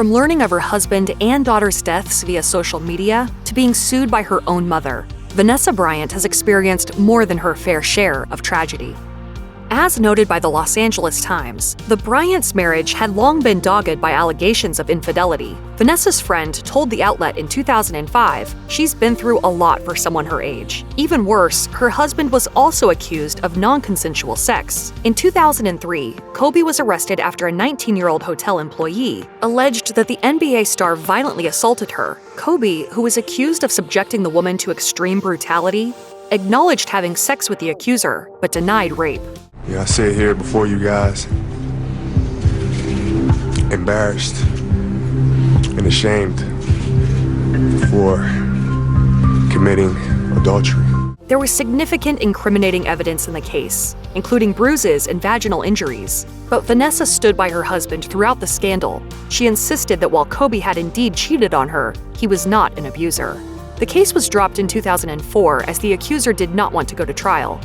From learning of her husband and daughter's deaths via social media to being sued by her own mother, Vanessa Bryant has experienced more than her fair share of tragedy. As noted by the Los Angeles Times, the Bryants' marriage had long been dogged by allegations of infidelity. Vanessa's friend told the outlet in 2005 she's been through a lot for someone her age. Even worse, her husband was also accused of non-consensual sex. In 2003, Kobe was arrested after a 19-year-old hotel employee alleged that the NBA star violently assaulted her. Kobe, who was accused of subjecting the woman to extreme brutality, acknowledged having sex with the accuser, but denied rape. Yeah, I sit here before you guys, embarrassed and ashamed for committing adultery. There was significant incriminating evidence in the case, including bruises and vaginal injuries. But Vanessa stood by her husband throughout the scandal. She insisted that while Kobe had indeed cheated on her, he was not an abuser. The case was dropped in 2004 as the accuser did not want to go to trial.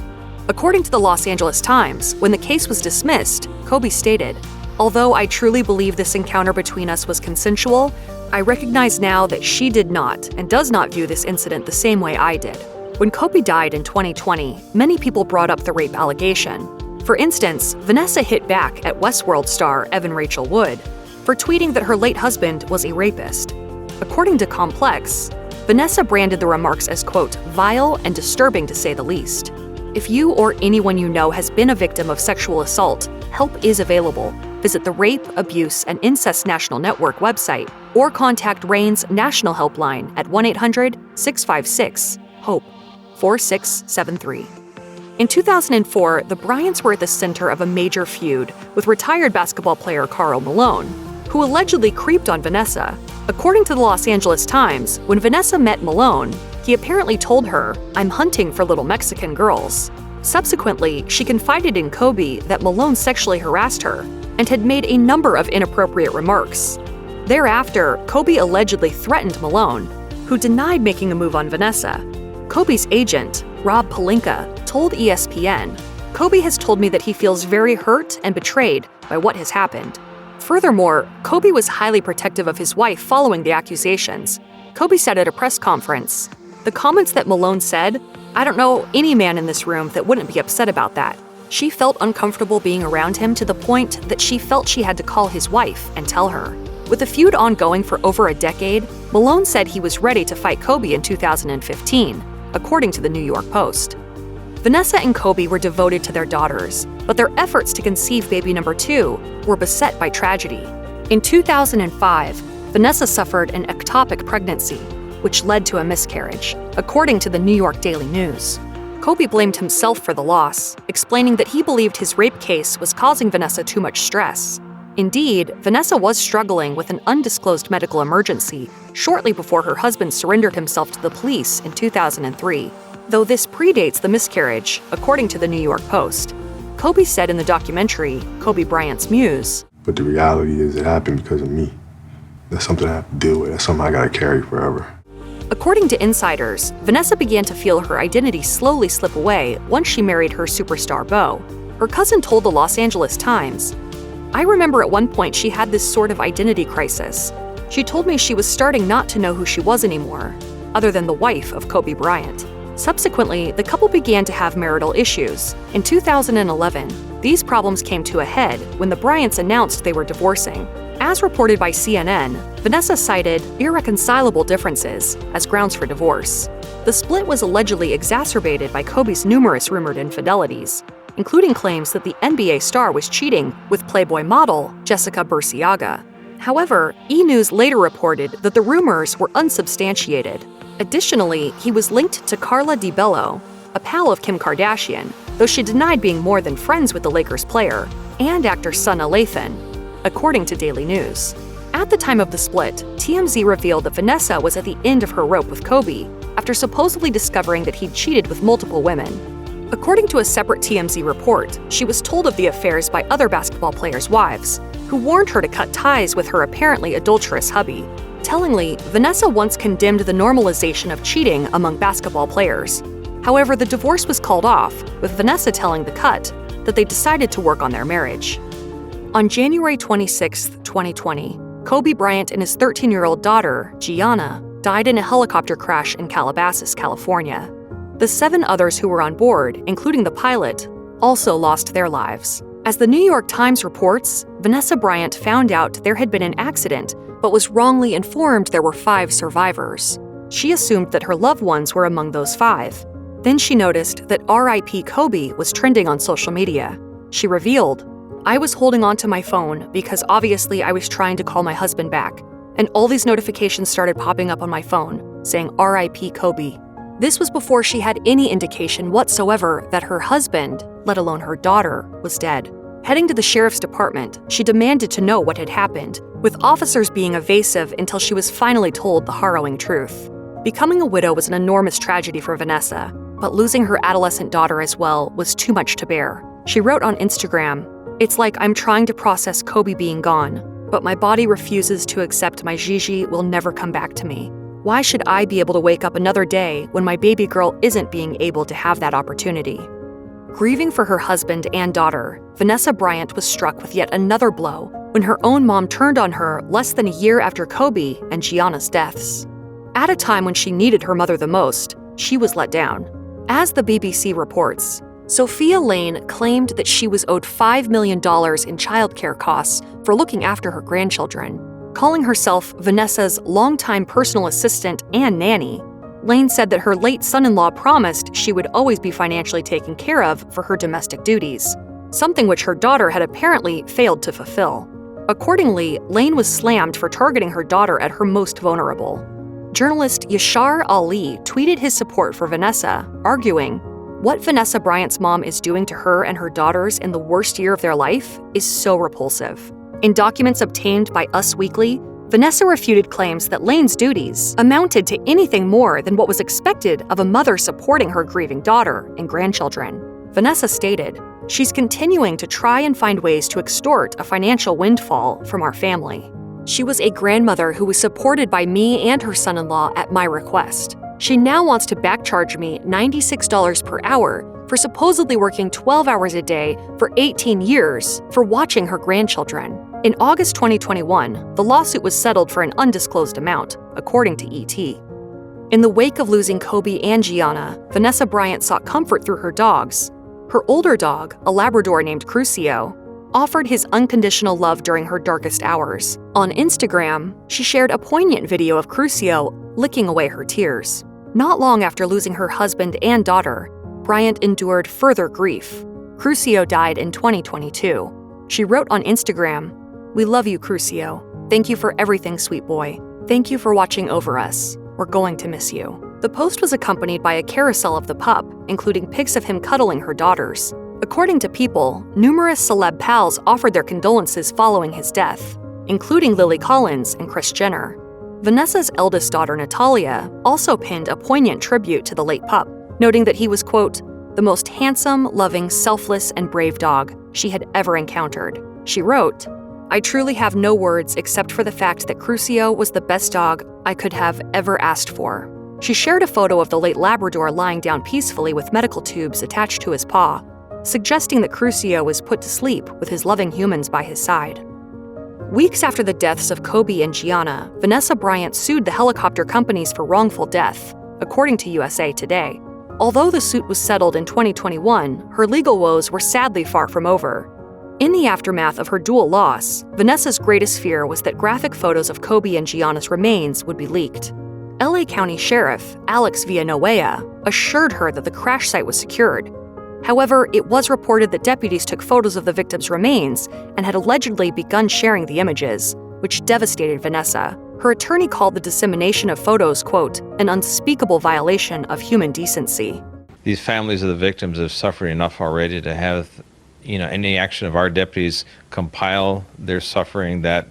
According to the Los Angeles Times, when the case was dismissed, Kobe stated, "Although I truly believe this encounter between us was consensual, I recognize now that she did not and does not view this incident the same way I did." When Kobe died in 2020, many people brought up the rape allegation. For instance, Vanessa hit back at Westworld star Evan Rachel Wood for tweeting that her late husband was a rapist. According to Complex, Vanessa branded the remarks as, quote, "vile and disturbing to say the least." If you or anyone you know has been a victim of sexual assault, help is available. Visit the Rape, Abuse, and Incest National Network website or contact RAIN's National Helpline at 1-800-656-HOPE 4673. In 2004, the Bryants were at the center of a major feud with retired basketball player Karl Malone, who allegedly creeped on Vanessa. According to the Los Angeles Times, when Vanessa met Malone, he apparently told her, "I'm hunting for little Mexican girls." Subsequently, she confided in Kobe that Malone sexually harassed her and had made a number of inappropriate remarks. Thereafter, Kobe allegedly threatened Malone, who denied making a move on Vanessa. Kobe's agent, Rob Pelinka, told ESPN, "Kobe has told me that he feels very hurt and betrayed by what has happened." Furthermore, Kobe was highly protective of his wife following the accusations. Kobe said at a press conference, "The comments that Malone said, I don't know any man in this room that wouldn't be upset about that. She felt uncomfortable being around him to the point that she felt she had to call his wife and tell her." With the feud ongoing for over a decade, Malone said he was ready to fight Kobe in 2015, according to the New York Post. Vanessa and Kobe were devoted to their daughters, but their efforts to conceive baby number 2 were beset by tragedy. In 2005, Vanessa suffered an ectopic pregnancy, which led to a miscarriage, according to the New York Daily News. Kobe blamed himself for the loss, explaining that he believed his rape case was causing Vanessa too much stress. Indeed, Vanessa was struggling with an undisclosed medical emergency shortly before her husband surrendered himself to the police in 2003, though this predates the miscarriage, according to the New York Post. Kobe said in the documentary, Kobe Bryant's Muse, "But the reality is it happened because of me. That's something I have to deal with. That's something I gotta carry forever." According to insiders, Vanessa began to feel her identity slowly slip away once she married her superstar beau. Her cousin told the Los Angeles Times, "I remember at one point she had this sort of identity crisis. She told me she was starting not to know who she was anymore, other than the wife of Kobe Bryant." Subsequently, the couple began to have marital issues. In 2011, these problems came to a head when the Bryants announced they were divorcing. As reported by CNN, Vanessa cited irreconcilable differences as grounds for divorce. The split was allegedly exacerbated by Kobe's numerous rumored infidelities, including claims that the NBA star was cheating with Playboy model Jessica Burciaga. However, E! News later reported that the rumors were unsubstantiated. Additionally, he was linked to Carla DiBello, a pal of Kim Kardashian, though she denied being more than friends with the Lakers player, and actor Sana Lathan, according to Daily News. At the time of the split, TMZ revealed that Vanessa was at the end of her rope with Kobe after supposedly discovering that he'd cheated with multiple women. According to a separate TMZ report, she was told of the affairs by other basketball players' wives, who warned her to cut ties with her apparently adulterous hubby. Tellingly, Vanessa once condemned the normalization of cheating among basketball players. However, the divorce was called off, with Vanessa telling The Cut that they decided to work on their marriage. On January 26, 2020, Kobe Bryant and his 13-year-old daughter, Gianna, died in a helicopter crash in Calabasas, California. The 7 others who were on board, including the pilot, also lost their lives. As the New York Times reports, Vanessa Bryant found out there had been an accident, but was wrongly informed there were 5 survivors. She assumed that her loved ones were among those 5. Then she noticed that R.I.P. Kobe was trending on social media. She revealed, "I was holding onto my phone because obviously I was trying to call my husband back, and all these notifications started popping up on my phone, saying R.I.P. Kobe." This was before she had any indication whatsoever that her husband, let alone her daughter, was dead. Heading to the sheriff's department, she demanded to know what had happened, with officers being evasive until she was finally told the harrowing truth. Becoming a widow was an enormous tragedy for Vanessa, but losing her adolescent daughter as well was too much to bear. She wrote on Instagram, "It's like I'm trying to process Kobe being gone, but my body refuses to accept my Gigi will never come back to me. Why should I be able to wake up another day when my baby girl isn't being able to have that opportunity?" Grieving for her husband and daughter, Vanessa Bryant was struck with yet another blow when her own mom turned on her less than a year after Kobe and Gianna's deaths. At a time when she needed her mother the most, she was let down. As the BBC reports, Sophia Lane claimed that she was owed $5 million in childcare costs for looking after her grandchildren. Calling herself Vanessa's longtime personal assistant and nanny, Lane said that her late son-in-law promised she would always be financially taken care of for her domestic duties, something which her daughter had apparently failed to fulfill. Accordingly, Lane was slammed for targeting her daughter at her most vulnerable. Journalist Yashar Ali tweeted his support for Vanessa, arguing, "What Vanessa Bryant's mom is doing to her and her daughters in the worst year of their life is so repulsive." In documents obtained by Us Weekly, Vanessa refuted claims that Lane's duties amounted to anything more than what was expected of a mother supporting her grieving daughter and grandchildren. Vanessa stated, "She's continuing to try and find ways to extort a financial windfall from our family. She was a grandmother who was supported by me and her son-in-law at my request. She now wants to backcharge me $96 per hour for supposedly working 12 hours a day for 18 years for watching her grandchildren." In August 2021, the lawsuit was settled for an undisclosed amount, according to ET. In the wake of losing Kobe and Gianna, Vanessa Bryant sought comfort through her dogs. Her older dog, a Labrador named Crucio, offered his unconditional love during her darkest hours. On Instagram, she shared a poignant video of Crucio licking away her tears. Not long after losing her husband and daughter, Bryant endured further grief. Crucio died in 2022. She wrote on Instagram, "We love you, Crucio. Thank you for everything, sweet boy. Thank you for watching over us. We're going to miss you." The post was accompanied by a carousel of the pup, including pics of him cuddling her daughters. According to People, numerous celeb pals offered their condolences following his death, including Lily Collins and Kris Jenner. Vanessa's eldest daughter, Natalia, also pinned a poignant tribute to the late pup, noting that he was, quote, "the most handsome, loving, selfless, and brave dog she had ever encountered." She wrote, "I truly have no words except for the fact that Crucio was the best dog I could have ever asked for." She shared a photo of the late Labrador lying down peacefully with medical tubes attached to his paw, suggesting that Crucio was put to sleep with his loving humans by his side. Weeks after the deaths of Kobe and Gianna, Vanessa Bryant sued the helicopter companies for wrongful death, according to USA Today. Although the suit was settled in 2021, her legal woes were sadly far from over. In the aftermath of her dual loss, Vanessa's greatest fear was that graphic photos of Kobe and Gianna's remains would be leaked. LA County Sheriff Alex Villanueva assured her that the crash site was secured. However, it was reported that deputies took photos of the victims' remains and had allegedly begun sharing the images, which devastated Vanessa. Her attorney called the dissemination of photos, quote, "an unspeakable violation of human decency." These families of the victims have suffered enough already to have, any action of our deputies compile their suffering. That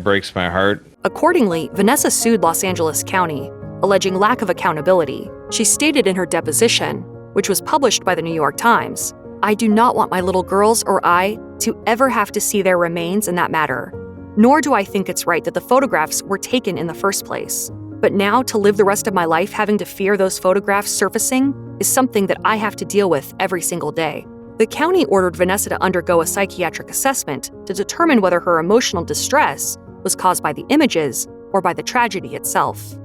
breaks my heart. Accordingly, Vanessa sued Los Angeles County, alleging lack of accountability. She stated in her deposition, which was published by the New York Times, "I do not want my little girls or I to ever have to see their remains in that matter. Nor do I think it's right that the photographs were taken in the first place. But now to live the rest of my life having to fear those photographs surfacing is something that I have to deal with every single day." The county ordered Vanessa to undergo a psychiatric assessment to determine whether her emotional distress was caused by the images or by the tragedy itself.